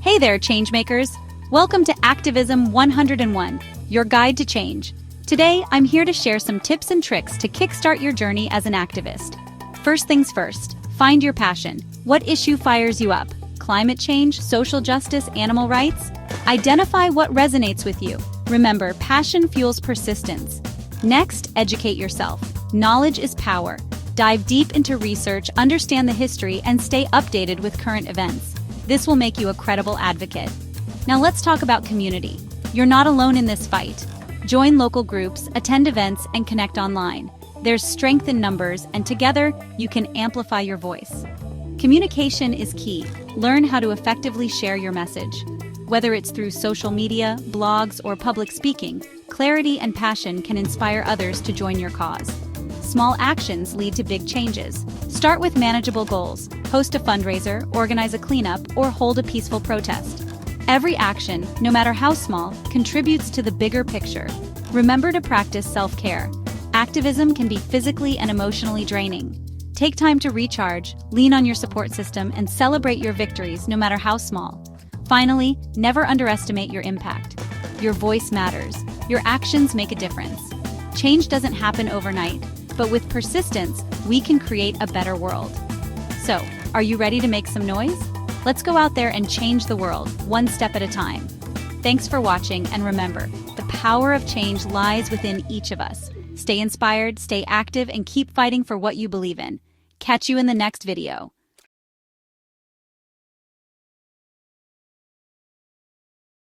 Hey there, changemakers! Welcome to Activism 101, your guide to change. Today, I'm here to share some tips and tricks to kickstart your journey as an activist. First things first, find your passion. What issue fires you up? Climate change, social justice, animal rights? Identify what resonates with you. Remember, passion fuels persistence. Next, educate yourself. Knowledge is power. Dive deep into research, understand the history, and stay updated with current events. This will make you a credible advocate. Now let's talk about community. You're not alone in this fight. Join local groups, attend events, and connect online. There's strength in numbers, and together, you can amplify your voice. Communication is key. Learn how to effectively share your message. Whether it's through social media, blogs, or public speaking, clarity and passion can inspire others to join your cause. Small actions lead to big changes. Start with manageable goals. Host a fundraiser, organize a cleanup, or hold a peaceful protest. Every action, no matter how small, contributes to the bigger picture. Remember to practice self-care. Activism can be physically and emotionally draining. Take time to recharge, lean on your support system, and celebrate your victories, no matter how small. Finally, never underestimate your impact. Your voice matters. Your actions make a difference. Change doesn't happen overnight, but with persistence, we can create a better world. So, are you ready to make some noise? Let's go out there and change the world, one step at a time. Thanks for watching, and remember, the power of change lies within each of us. Stay inspired, stay active, and keep fighting for what you believe in. Catch you in the next video.